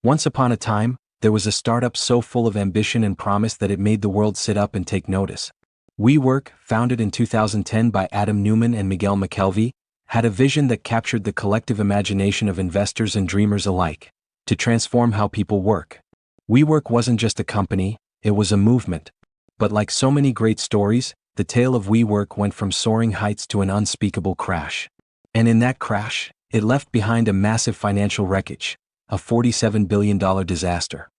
Once upon a time, there was a startup so full of ambition and promise that it made the world sit up and take notice. WeWork, founded in 2010 by Adam Neumann and Miguel McKelvey, had a vision that captured the collective imagination of investors and dreamers alike: to transform how people work. WeWork wasn't just a company, it was a movement. But like so many great stories, the tale of WeWork went from soaring heights to an unspeakable crash. And in that crash, it left behind a massive financial wreckage, a $47 billion disaster.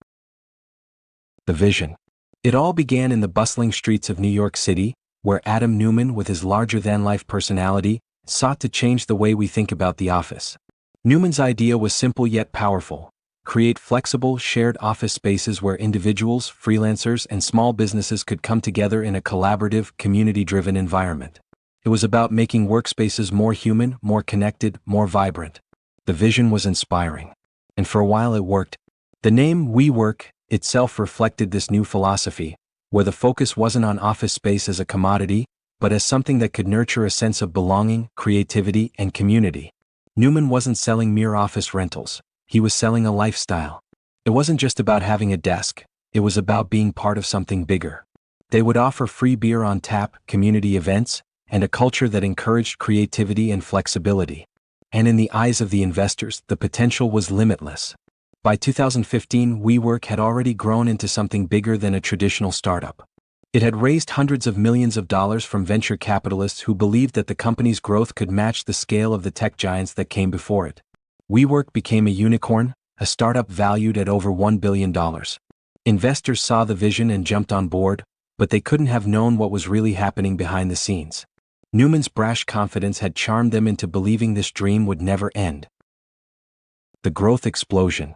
The vision. It all began in the bustling streets of New York City, where Adam Neumann, with his larger-than-life personality, sought to change the way we think about the office. Neumann's idea was simple yet powerful: create flexible, shared office spaces where individuals, freelancers, and small businesses could come together in a collaborative, community-driven environment. It was about making workspaces more human, more connected, more vibrant. The vision was inspiring. And for a while it worked. The name WeWork itself reflected this new philosophy, where the focus wasn't on office space as a commodity, but as something that could nurture a sense of belonging, creativity, and community. Neumann wasn't selling mere office rentals. He was selling a lifestyle. It wasn't just about having a desk, it was about being part of something bigger. They would offer free beer on tap, community events, and a culture that encouraged creativity and flexibility. And in the eyes of the investors, the potential was limitless. By 2015, WeWork had already grown into something bigger than a traditional startup. It had raised hundreds of millions of dollars from venture capitalists who believed that the company's growth could match the scale of the tech giants that came before it. WeWork became a unicorn, a startup valued at over $1 billion. Investors saw the vision and jumped on board, but they couldn't have known what was really happening behind the scenes. Neumann's brash confidence had charmed them into believing this dream would never end. The growth explosion.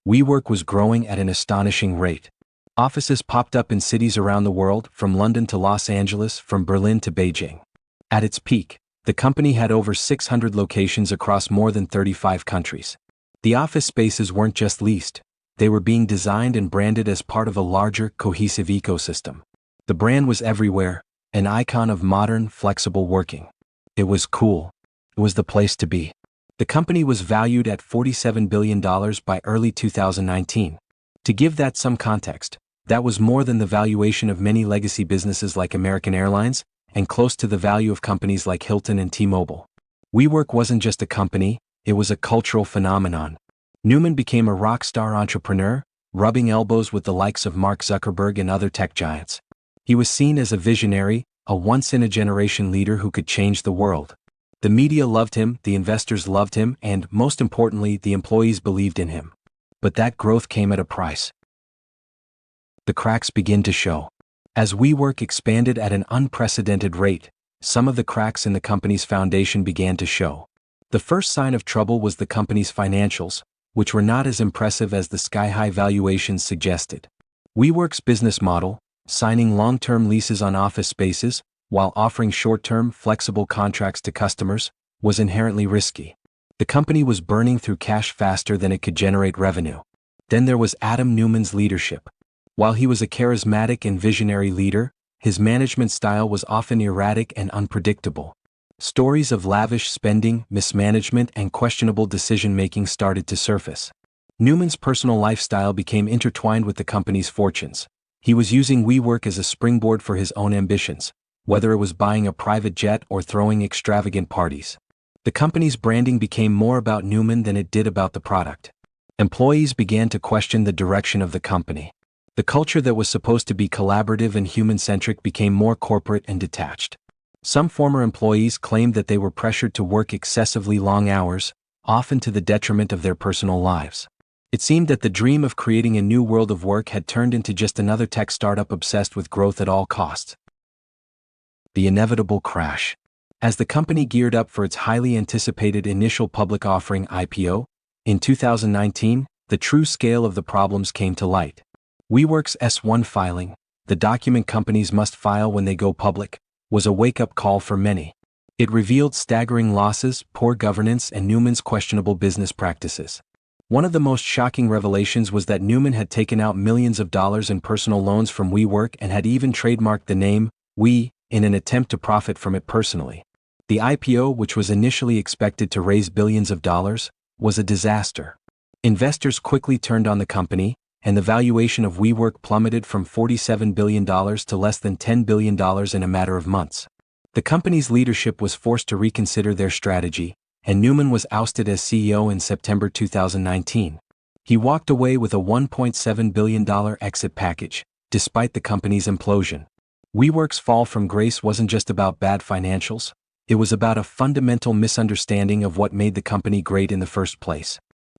WeWork was growing at an astonishing rate. Offices popped up in cities around the world, from London to Los Angeles, from Berlin to Beijing. At its peak, the company had over 600 locations across more than 35 countries. The office spaces weren't just leased, they were being designed and branded as part of a larger, cohesive ecosystem. The brand was everywhere, an icon of modern, flexible working. It was cool. It was the place to be. The company was valued at $47 billion by early 2019. To give that some context, that was more than the valuation of many legacy businesses like American Airlines, and close to the value of companies like Hilton and T-Mobile. WeWork wasn't just a company, it was a cultural phenomenon. Neumann became a rock star entrepreneur, rubbing elbows with the likes of Mark Zuckerberg and other tech giants. He was seen as a visionary, a once-in-a-generation leader who could change the world. The media loved him, the investors loved him, and, most importantly, the employees believed in him. But that growth came at a price. The cracks begin to show. As WeWork expanded at an unprecedented rate, some of the cracks in the company's foundation began to show. The first sign of trouble was the company's financials, which were not as impressive as the sky-high valuations suggested. WeWork's business model, signing long-term leases on office spaces, while offering short-term, flexible contracts to customers, was inherently risky. The company was burning through cash faster than it could generate revenue. Then there was Adam Neumann's leadership. While he was a charismatic and visionary leader, his management style was often erratic and unpredictable. Stories of lavish spending, mismanagement, and questionable decision-making started to surface. Neumann's personal lifestyle became intertwined with the company's fortunes. He was using WeWork as a springboard for his own ambitions, whether it was buying a private jet or throwing extravagant parties. The company's branding became more about Neumann than it did about the product. Employees began to question the direction of the company. The culture that was supposed to be collaborative and human-centric became more corporate and detached. Some former employees claimed that they were pressured to work excessively long hours, often to the detriment of their personal lives. It seemed that the dream of creating a new world of work had turned into just another tech startup obsessed with growth at all costs. The inevitable crash. As the company geared up for its highly anticipated initial public offering (IPO) in 2019, the true scale of the problems came to light. WeWork's S-1 filing, the document companies must file when they go public, was a wake-up call for many. It revealed staggering losses, poor governance, and Neumann's questionable business practices. One of the most shocking revelations was that Neumann had taken out millions of dollars in personal loans from WeWork and had even trademarked the name, We, in an attempt to profit from it personally. The IPO, which was initially expected to raise billions of dollars, was a disaster. Investors quickly turned on the company, and the valuation of WeWork plummeted from $47 billion to less than $10 billion in a matter of months. The company's leadership was forced to reconsider their strategy, and Neumann was ousted as CEO in September 2019. He walked away with a $1.7 billion exit package, despite the company's implosion. WeWork's fall from grace wasn't just about bad financials, it was about a fundamental misunderstanding of what made the company great in the first place.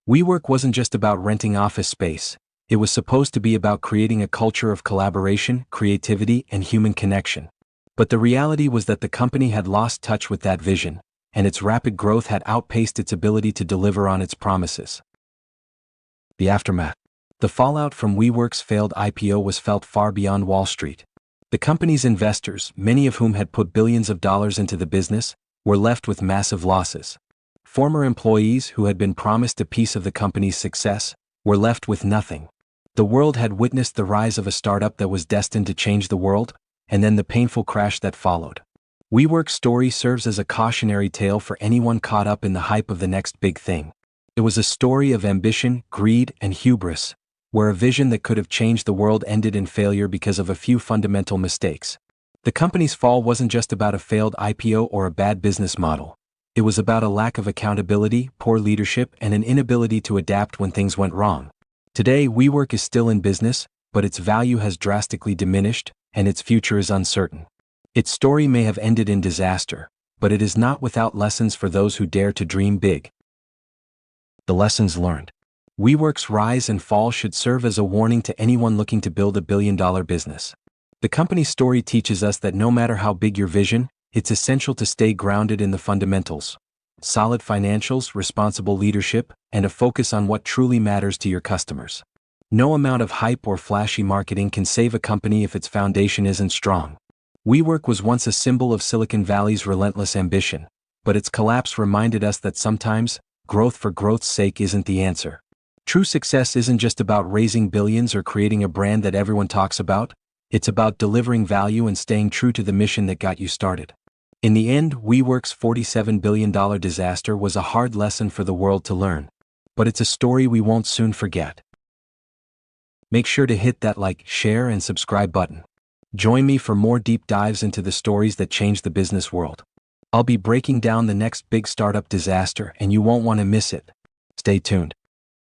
WeWork wasn't just about renting office space, it was supposed to be about creating a culture of collaboration, creativity, and human connection. But the reality was that the company had lost touch with that vision, and its rapid growth had outpaced its ability to deliver on its promises. The aftermath. The fallout from WeWork's failed IPO was felt far beyond Wall Street. The company's investors, many of whom had put billions of dollars into the business, were left with massive losses. Former employees who had been promised a piece of the company's success were left with nothing. The world had witnessed the rise of a startup that was destined to change the world, and then the painful crash that followed. WeWork's story serves as a cautionary tale for anyone caught up in the hype of the next big thing. It was a story of ambition, greed, and hubris, where a vision that could have changed the world ended in failure because of a few fundamental mistakes. The company's fall wasn't just about a failed IPO or a bad business model. It was about a lack of accountability, poor leadership, and an inability to adapt when things went wrong. Today, WeWork is still in business, but its value has drastically diminished, and its future is uncertain. Its story may have ended in disaster, but it is not without lessons for those who dare to dream big. The lessons learned. WeWork's rise and fall should serve as a warning to anyone looking to build a billion-dollar business. The company's story teaches us that no matter how big your vision, it's essential to stay grounded in the fundamentals. Solid financials, responsible leadership, and a focus on what truly matters to your customers. No amount of hype or flashy marketing can save a company if its foundation isn't strong. WeWork was once a symbol of Silicon Valley's relentless ambition, but its collapse reminded us that sometimes, growth for growth's sake isn't the answer. True success isn't just about raising billions or creating a brand that everyone talks about, it's about delivering value and staying true to the mission that got you started. In the end, WeWork's $47 billion disaster was a hard lesson for the world to learn. But it's a story we won't soon forget. Make sure to hit that like, share, and subscribe button. Join me for more deep dives into the stories that change the business world. I'll be breaking down the next big startup disaster and you won't want to miss it. Stay tuned.